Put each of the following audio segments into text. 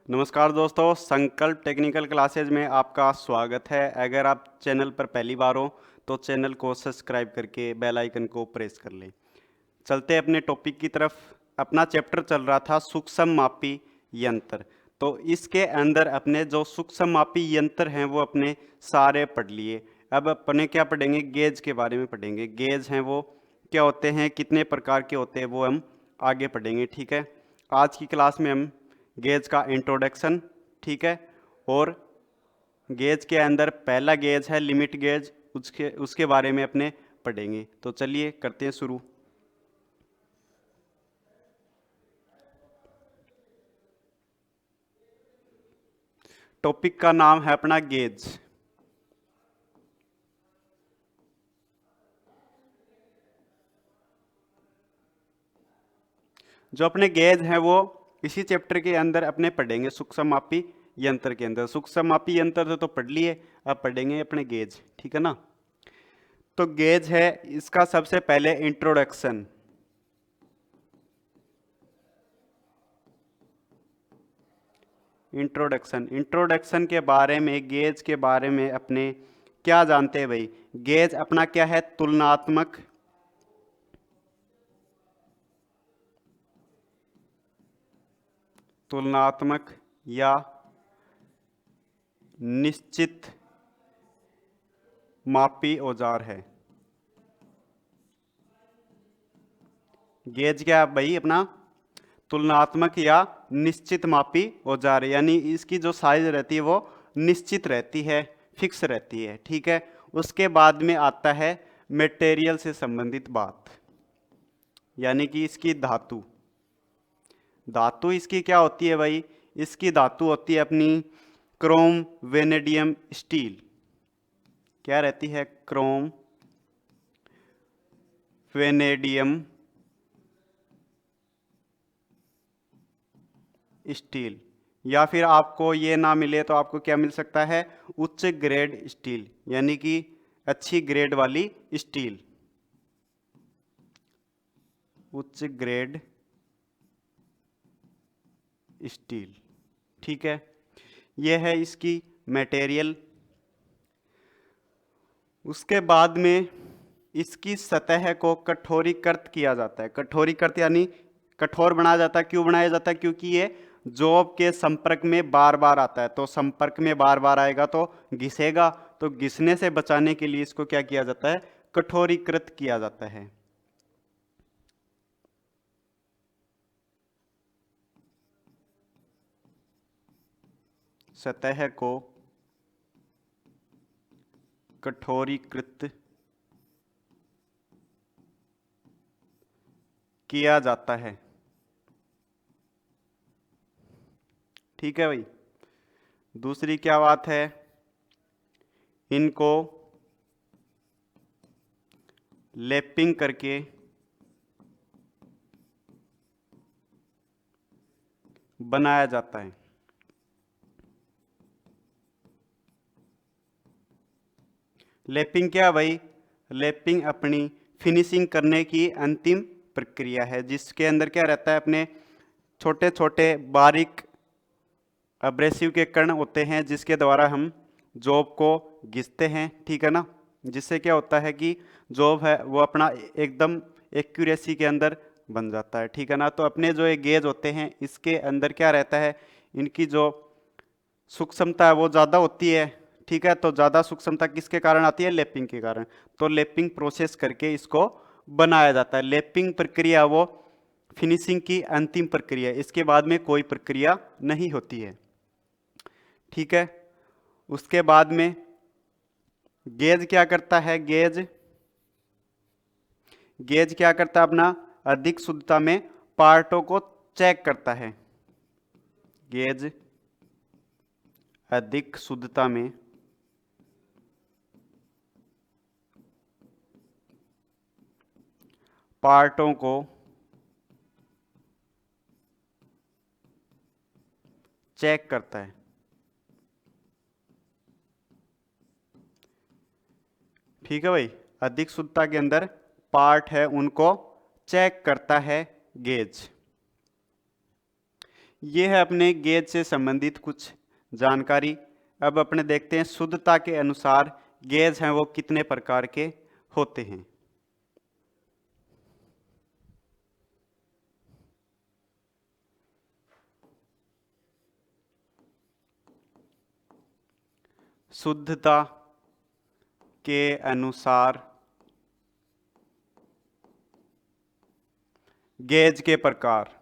नमस्कार दोस्तों, संकल्प टेक्निकल क्लासेज में आपका स्वागत है। अगर आप चैनल पर पहली बार हो तो चैनल को सब्सक्राइब करके बेल आइकन को प्रेस कर लें। चलते हैं अपने टॉपिक की तरफ। अपना चैप्टर चल रहा था सूक्ष्म मापी यंत्र। तो इसके अंदर अपने जो सूक्ष्म मापी यंत्र हैं वो अपने सारे पढ़ लिए। अब अपने क्या पढ़ेंगे, गेज के बारे में पढ़ेंगे। गेज हैं वो क्या होते हैं, कितने प्रकार के होते हैं, वो हम आगे पढ़ेंगे। ठीक है, आज की क्लास में हम गेज का इंट्रोडक्शन, ठीक है, और गेज के अंदर पहला गेज है लिमिट गेज, उसके बारे में अपने पढ़ेंगे। तो चलिए करते हैं शुरू। टॉपिक का नाम है अपना गेज। जो अपने गेज हैं वो इसी चैप्टर के अंदर अपने पढ़ेंगे, सूक्ष्म मापी यंत्र के अंदर। सूक्ष्म मापी यंत्र तो पढ़ लिए, अब पढ़ेंगे अपने गेज, ठीक है ना। तो गेज है, इसका सबसे पहले इंट्रोडक्शन। इंट्रोडक्शन के बारे में, गेज के बारे में अपने क्या जानते हैं भाई। गेज अपना क्या है, तुलनात्मक तुलनात्मक या निश्चित मापी औजार है। गेज क्या है भाई, अपना तुलनात्मक या निश्चित मापी औजार, यानी इसकी जो साइज रहती है वो निश्चित रहती है, फिक्स रहती है। ठीक है, उसके बाद में आता है मटेरियल से संबंधित बात, यानी कि इसकी धातु। धातु इसकी क्या होती है भाई, इसकी धातु होती है अपनी क्रोम वेनेडियम स्टील। क्या रहती है, क्रोम वेनेडियम स्टील। या फिर आपको ये ना मिले तो आपको क्या मिल सकता है, उच्च ग्रेड स्टील, यानी कि अच्छी ग्रेड वाली स्टील, उच्च ग्रेड स्टील। ठीक है, यह है इसकी मटेरियल। उसके बाद में इसकी सतह को कठोरीकृत किया जाता है। कठोरीकृत यानी कठोर बनाया जाता है। क्यों बनाया जाता है, क्योंकि ये जॉब के संपर्क में बार बार आता है। तो संपर्क में बार बार आएगा तो घिसेगा, तो घिसने से बचाने के लिए इसको क्या किया जाता है, कठोरीकृत किया जाता है। सतह को कठोरीकृत किया जाता है। ठीक है भाई। दूसरी क्या बात है, इनको लैपिंग करके बनाया जाता है। लैपिंग क्या भाई, लैपिंग अपनी फिनिशिंग करने की अंतिम प्रक्रिया है, जिसके अंदर क्या रहता है, अपने छोटे छोटे बारीक अब्रेसिव के कण होते हैं, जिसके द्वारा हम जॉब को घिसते हैं। ठीक है ना, जिससे क्या होता है कि जॉब है वो अपना एकदम एक्यूरेसी के अंदर बन जाता है। ठीक है ना, तो अपने जो ये गेज होते हैं इसके अंदर क्या रहता है, इनकी जो सूक्ष्मता है वो ज़्यादा होती है। ठीक है, तो ज़्यादा सूक्ष्मता किसके कारण आती है, लैपिंग के कारण। तो लैपिंग प्रोसेस करके इसको बनाया जाता है। लैपिंग प्रक्रिया वो फिनिशिंग की अंतिम प्रक्रिया, इसके बाद में कोई प्रक्रिया नहीं होती है। ठीक है, उसके बाद में गेज क्या करता है, गेज गेज क्या करता है, अपना अधिक शुद्धता में पार्टों को चेक करता है। गेज अधिक शुद्धता में पार्टों को चेक करता है। ठीक है भाई, अधिक शुद्धता के अंदर पार्ट है उनको चेक करता है गेज। ये है अपने गेज से संबंधित कुछ जानकारी। अब अपने देखते हैं शुद्धता के अनुसार गेज हैं वो कितने प्रकार के होते हैं। शुद्धता के अनुसार गेज के प्रकार।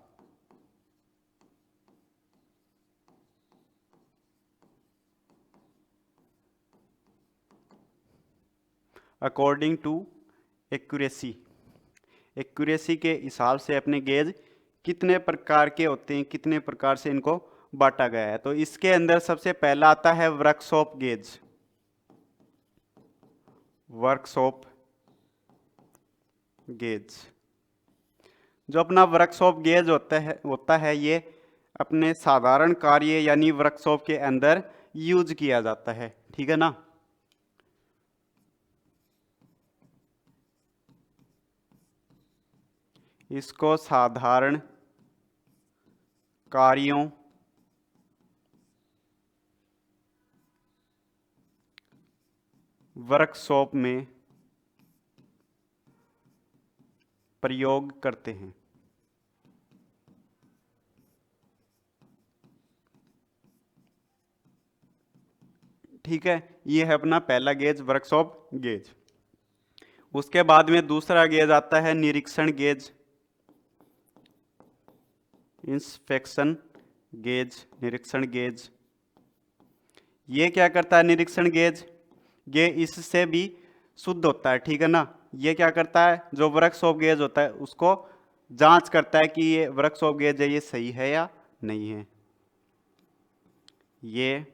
अकॉर्डिंग टू एक्यूरेसी, एक्यूरेसी के हिसाब से अपने गेज कितने प्रकार के होते हैं, कितने प्रकार से इनको बांटा गया है। तो इसके अंदर सबसे पहला आता है वर्कशॉप गेज। वर्कशॉप गेज, जो अपना वर्कशॉप गेज होता है ये अपने साधारण कार्य यानी वर्कशॉप के अंदर यूज किया जाता है, ठीक है ना। इसको साधारण कार्यों वर्कशॉप में प्रयोग करते हैं। ठीक है, ये है अपना पहला गेज वर्कशॉप गेज। उसके बाद में दूसरा गेज आता है निरीक्षण गेज, इंस्पेक्शन गेज, निरीक्षण गेज। ये क्या करता है निरीक्षण गेज, ये इससे भी शुद्ध होता है, ठीक है ना। ये क्या करता है, जो वर्कशॉप गेज होता है उसको जांच करता है कि ये वर्कशॉप गेज है ये सही है या नहीं है। ये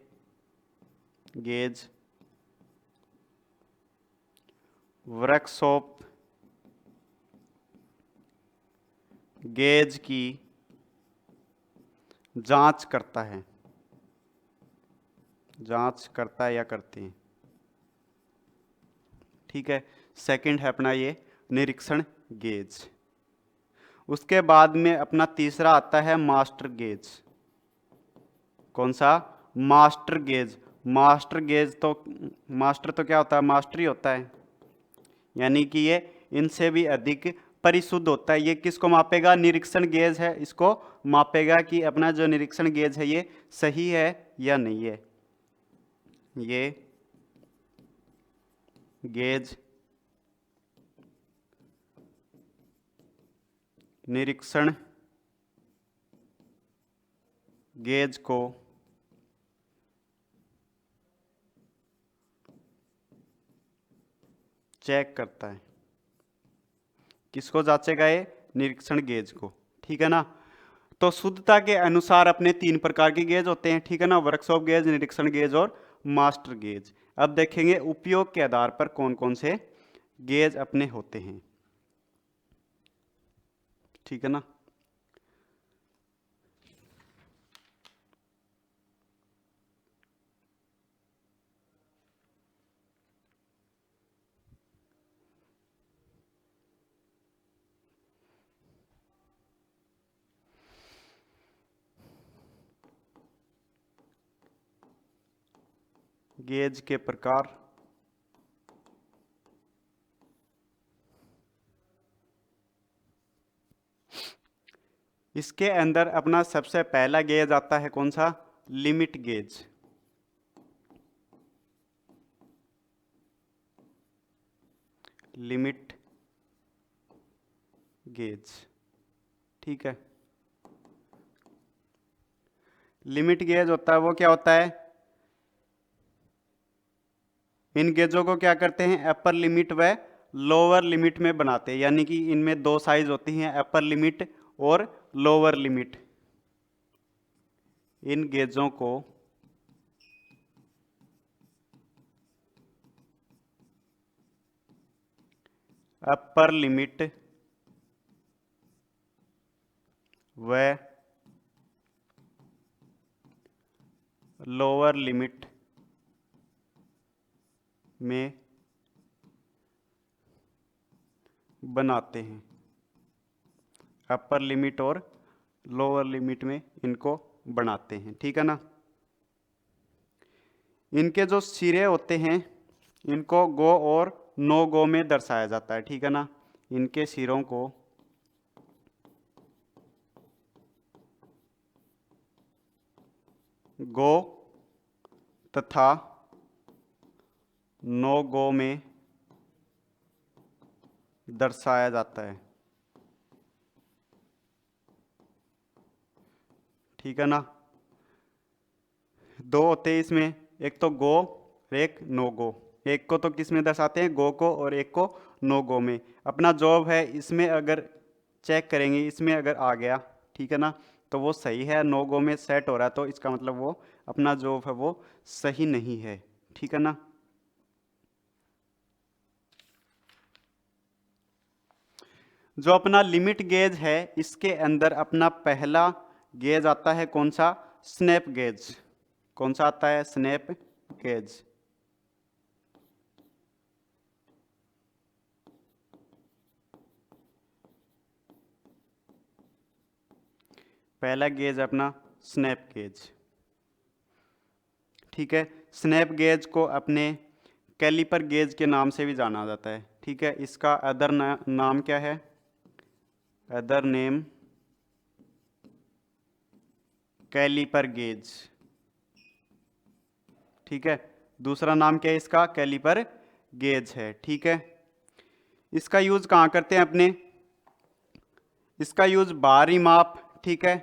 गेज वर्कशॉप गेज की जांच करता है, जांच करता है या करते हैं, ठीक है। सेकंड है अपना ये निरीक्षण गेज। उसके बाद में अपना तीसरा आता है मास्टर गेज। कौन सा, मास्टर गेज। मास्टर गेज तो, मास्टर तो क्या होता है, मास्टर ही होता है, यानी कि ये इनसे भी अधिक परिशुद्ध होता है। ये किसको मापेगा, निरीक्षण गेज है, इसको मापेगा कि अपना जो निरीक्षण गेज है ये सही है या नहीं है। ये गेज निरीक्षण गेज को चेक करता है। किसको जांचेगा, ये निरीक्षण गेज को, ठीक है ना। तो शुद्धता के अनुसार अपने तीन प्रकार के गेज होते हैं, ठीक है ना, वर्कशॉप गेज, निरीक्षण गेज और मास्टर गेज। अब देखेंगे उपयोग के आधार पर कौन कौन से गेज अपने होते हैं, ठीक है ना। गेज के प्रकार, इसके अंदर अपना सबसे पहला गेज आता है कौन सा, लिमिट गेज। लिमिट गेज, ठीक है। लिमिट गेज होता है वो क्या होता है, इन गेजों को क्या करते हैं, अपर लिमिट व लोअर लिमिट में बनाते हैं, यानी कि इनमें दो साइज होती हैं, अपर लिमिट और लोअर लिमिट। इन गेजों को अपर लिमिट व लोअर लिमिट में बनाते हैं। अपर लिमिट और लोअर लिमिट में इनको बनाते हैं, ठीक है ना। इनके जो सिरे होते हैं इनको गो और नो गो में दर्शाया जाता है, ठीक है ना। इनके सिरों को गो तथा नो गो में दर्शाया जाता है, ठीक है ना। दो होते हैं इसमें, एक तो गो और एक नो गो। एक को तो किस में दर्शाते हैं, गो को, और एक को नो गो में। अपना जॉब है इसमें अगर चेक करेंगे, इसमें अगर आ गया, ठीक है ना, तो वो सही है। नो गो में सेट हो रहा है तो इसका मतलब वो अपना जॉब है वो सही नहीं है, ठीक है ना। जो अपना लिमिट गेज है इसके अंदर अपना पहला गेज आता है कौन सा, स्नैप गेज। कौन सा आता है, स्नैप गेज। पहला गेज अपना स्नैप गेज, ठीक है। स्नैप गेज को अपने कैलिपर गेज के नाम से भी जाना जाता है, ठीक है। इसका अदर नाम क्या है, अदर नेम कैलिपर गेज, ठीक है। दूसरा नाम क्या है इसका, कैलिपर गेज है, ठीक है। इसका यूज कहाँ करते हैं अपने, इसका यूज बाहरी माप, ठीक है,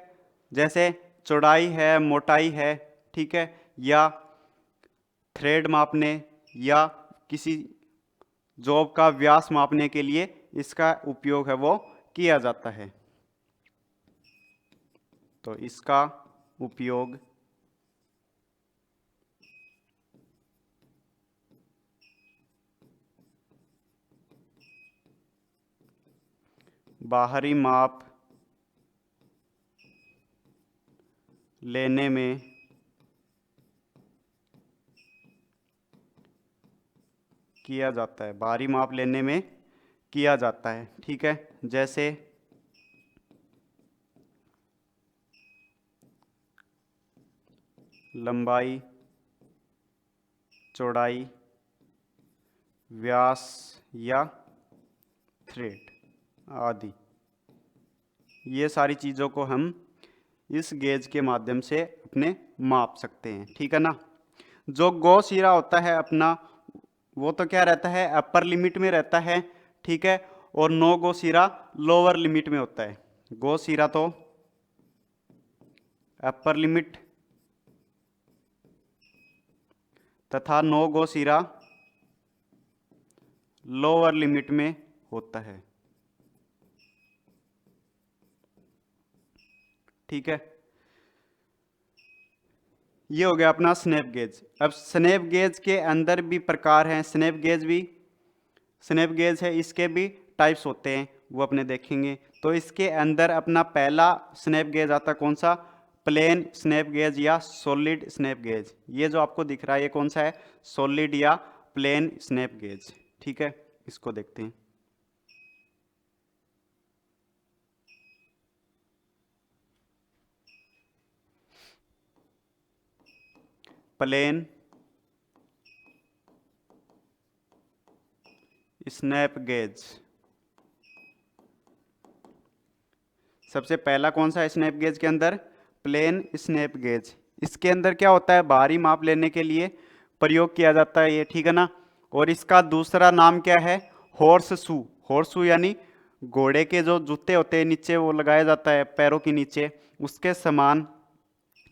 जैसे चौड़ाई है, मोटाई है, ठीक है, या थ्रेड मापने या किसी जॉब का व्यास मापने के लिए इसका उपयोग है वो किया जाता है। तो इसका उपयोग बाहरी माप लेने में किया जाता है, बाहरी माप लेने में किया जाता है, ठीक है। जैसे लंबाई, चौड़ाई, व्यास या थ्रेड आदि, ये सारी चीज़ों को हम इस गेज के माध्यम से अपने माप सकते हैं, ठीक है ना। जो गो सिरा होता है अपना, वो तो क्या रहता है, अपर लिमिट में रहता है, ठीक है। और नो गो सिरा लोअर लिमिट में होता है। गो सिरा तो अपर लिमिट तथा नो गो सिरा लोअर लिमिट में होता है, ठीक है। ये हो गया अपना स्नैप गेज। अब स्नैप गेज के अंदर भी प्रकार हैं, स्नैप गेज भी, स्नैप गेज है, इसके भी टाइप्स होते हैं, वो अपने देखेंगे। तो इसके अंदर अपना पहला स्नैप गेज आता कौन सा, प्लेन स्नैप गेज या सॉलिड स्नैप गेज। ये जो आपको दिख रहा है ये कौन सा है, सॉलिड या प्लेन स्नैप गेज, ठीक है। इसको देखते हैं। प्लेन स्नैप गेज, सबसे पहला कौन सा है स्नैप गेज के अंदर, प्लेन स्नैप गेज। इसके अंदर क्या होता है, बाहरी माप लेने के लिए प्रयोग किया जाता है ये, ठीक है ना। और इसका दूसरा नाम क्या है, हॉर्स शू। हॉर्स शू यानी घोड़े के जो जूते होते हैं नीचे वो लगाया जाता है पैरों के नीचे, उसके समान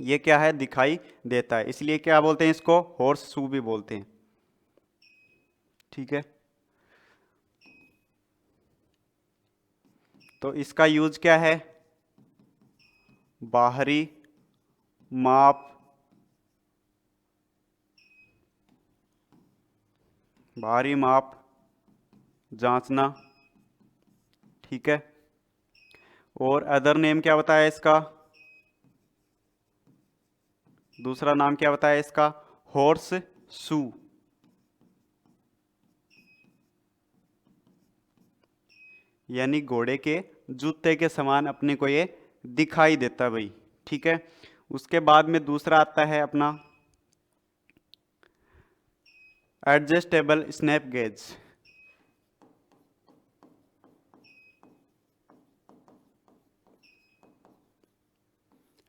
ये क्या है, दिखाई देता है, इसलिए क्या बोलते हैं इसको, हॉर्स शू भी बोलते हैं, ठीक है। तो इसका यूज क्या है, बाहरी माप, बाहरी माप जांचना, ठीक है। और अदर नेम क्या बताया इसका, दूसरा नाम क्या बताया इसका, हॉर्स शू, यानी घोड़े के जूते के समान अपने को ये दिखाई देता है भाई। ठीक है, उसके बाद में दूसरा आता है अपना adjustable snap gauge.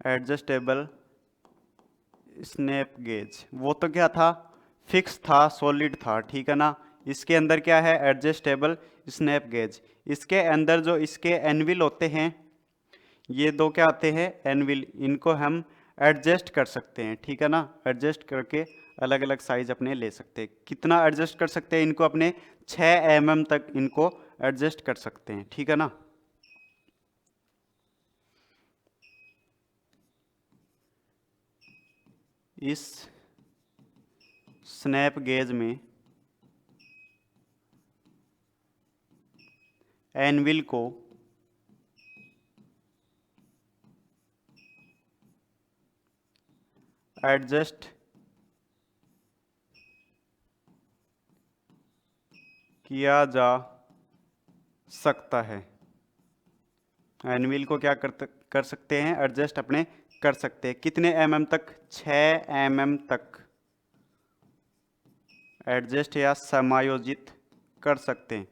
Adjustable snap gauge वो तो क्या था, फिक्स था, सॉलिड था, ठीक है ना। इसके अंदर क्या है, एडजस्टेबल स्नैप गेज। इसके अंदर जो इसके एनविल होते हैं, ये दो क्या आते हैं, एनविल, इनको हम एडजस्ट कर सकते हैं, ठीक है ना। एडजस्ट करके अलग अलग साइज अपने ले सकते हैं। कितना एडजस्ट कर सकते हैं इनको, अपने 6 mm तक इनको एडजस्ट कर सकते हैं, ठीक है ना। इस स्नैप गेज में एनविल को एडजस्ट किया जा सकता है। एनविल को क्या कर सकते हैं, एडजस्ट अपने कर सकते हैं। कितने mm तक, 6 mm तक एडजस्ट या समायोजित कर सकते हैं,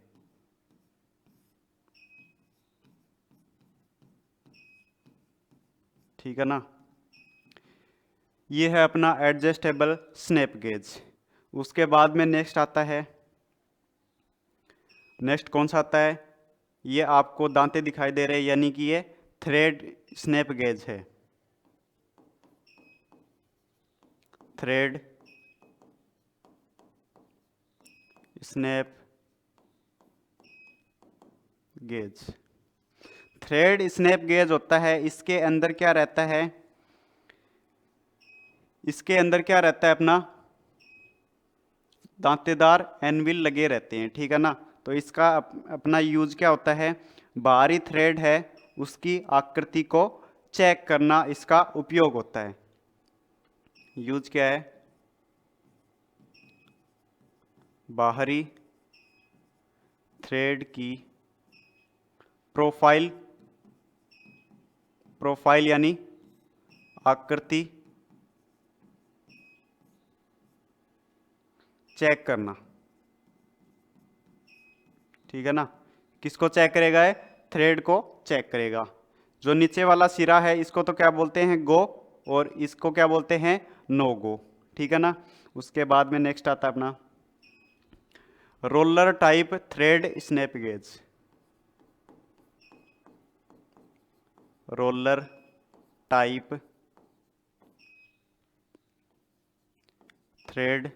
ठीक है ना। ये है अपना एडजस्टेबल स्नैप गेज। उसके बाद में नेक्स्ट आता है, नेक्स्ट कौन सा आता है, ये आपको दांते दिखाई दे रहे हैं, यानी कि ये थ्रेड स्नैप गेज है। Thread snap gauge. Thread snap gauge होता है, इसके अंदर क्या रहता है, इसके अंदर क्या रहता है, अपना दांतेदार एनविल लगे रहते हैं, ठीक है ना। तो इसका अपना यूज क्या होता है, बाहरी थ्रेड है उसकी आकृति को चेक करना इसका उपयोग होता है। यूज क्या है, बाहरी थ्रेड की प्रोफाइल, प्रोफाइल यानी आकृति चेक करना, ठीक है ना। किसको चेक करेगा, है थ्रेड को चेक करेगा। जो नीचे वाला सिरा है इसको तो क्या बोलते हैं, गो, और इसको क्या बोलते हैं, नो गो, ठीक है ना। उसके बाद में नेक्स्ट आता है अपना roller type thread snap gauge. Roller type thread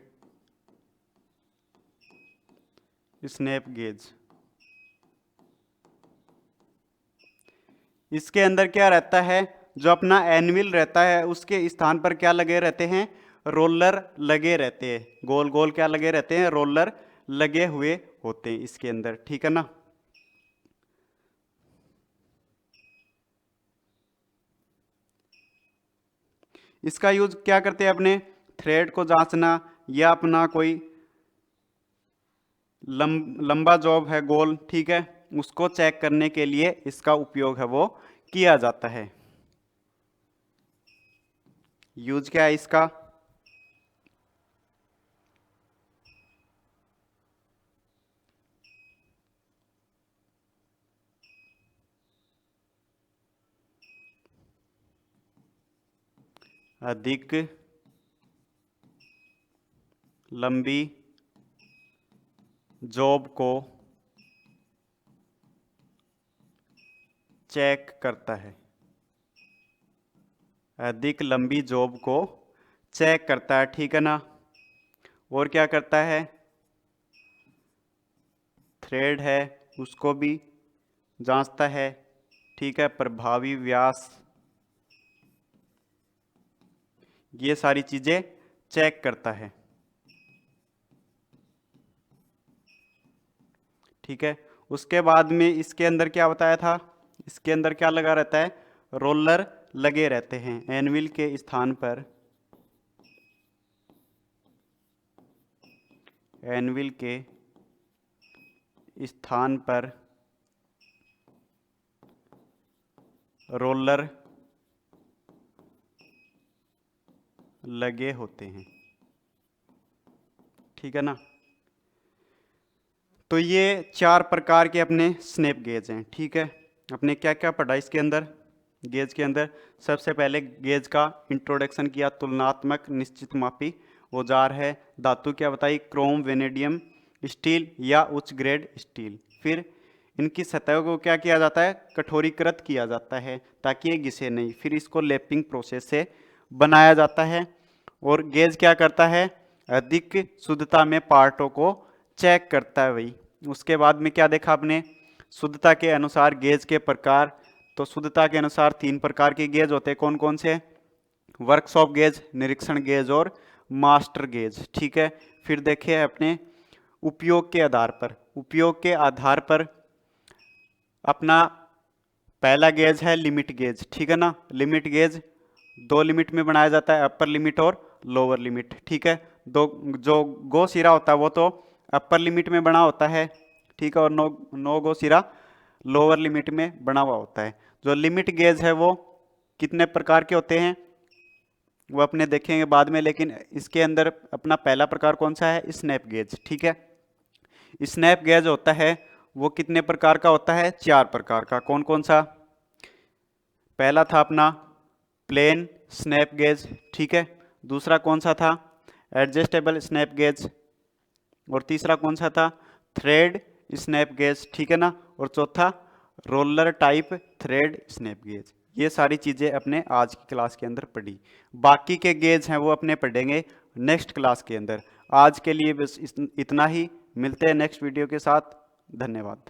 snap gauge. इसके अंदर क्या रहता है, जो अपना एनविल रहता है उसके स्थान पर क्या लगे रहते हैं, रोलर लगे रहते हैं, गोल गोल क्या लगे रहते हैं, रोलर लगे हुए होते हैं इसके अंदर, ठीक है ना। इसका यूज क्या करते हैं, अपने थ्रेड को जांचना, या अपना कोई लंबा जॉब है गोल, ठीक है, उसको चेक करने के लिए इसका उपयोग है वो किया जाता है। यूज क्या है इसका, अधिक लंबी जॉब को चेक करता है। अधिक लंबी जॉब को चेक करता है, ठीक है ना। और क्या करता है, थ्रेड है उसको भी जांचता है, ठीक है, प्रभावी व्यास, ये सारी चीजें चेक करता है, ठीक है। उसके बाद में इसके अंदर क्या बताया था, इसके अंदर क्या लगा रहता है, रोलर लगे रहते हैं एनविल के स्थान पर, एनविल के स्थान पर रोलर लगे होते हैं, ठीक है ना। तो ये 4 प्रकार के अपने स्नैप गेज हैं, ठीक है। अपने क्या क्या पढ़ा इसके अंदर, गेज के अंदर सबसे पहले गेज का इंट्रोडक्शन किया, तुलनात्मक निश्चित मापी औजार है। धातु क्या बताई, क्रोम, वेनेडियम, स्टील या उच्च ग्रेड स्टील। फिर इनकी सतह को क्या किया जाता है, कठोरीकृत किया जाता है ताकि ये घिसे नहीं। फिर इसको लैपिंग प्रोसेस से बनाया जाता है। और गेज क्या करता है, अधिक शुद्धता में पार्टों को चेक करता है भाई। उसके बाद में क्या देखा आपने, शुद्धता के अनुसार गेज के प्रकार। तो शुद्धता के अनुसार 3 प्रकार के गेज होते हैं, कौन कौन से, वर्कशॉप गेज, निरीक्षण गेज और मास्टर गेज, ठीक है। फिर देखिए अपने उपयोग के आधार पर, उपयोग के आधार पर अपना पहला गेज है लिमिट गेज, ठीक है ना। लिमिट गेज 2 लिमिट में बनाया जाता है, अपर लिमिट और लोअर लिमिट, ठीक है। दो जो गो सिरा होता है वो तो अपर लिमिट में बना होता है, ठीक है, और नो गो सिरा लोअर लिमिट में बना हुआ होता है। जो लिमिट गेज है वो कितने प्रकार के होते हैं वो अपने देखेंगे बाद में, लेकिन इसके अंदर अपना पहला प्रकार कौन सा है, स्नैप गेज, ठीक है। स्नैप गेज होता है वो कितने प्रकार का होता है, 4 प्रकार का। कौन कौन सा, पहला था अपना प्लेन स्नैप गेज, ठीक है। दूसरा कौन सा था, एडजस्टेबल स्नैप गेज। और तीसरा कौन सा था, थ्रेड स्नैप गेज, ठीक है ना। और चौथा roller type thread snap gauge. ये सारी चीज़ें अपने आज की क्लास के अंदर पढ़ी। बाकी के गेज हैं वो अपने पढ़ेंगे नेक्स्ट क्लास के अंदर। आज के लिए बस इतना ही, मिलते हैं नेक्स्ट वीडियो के साथ। धन्यवाद।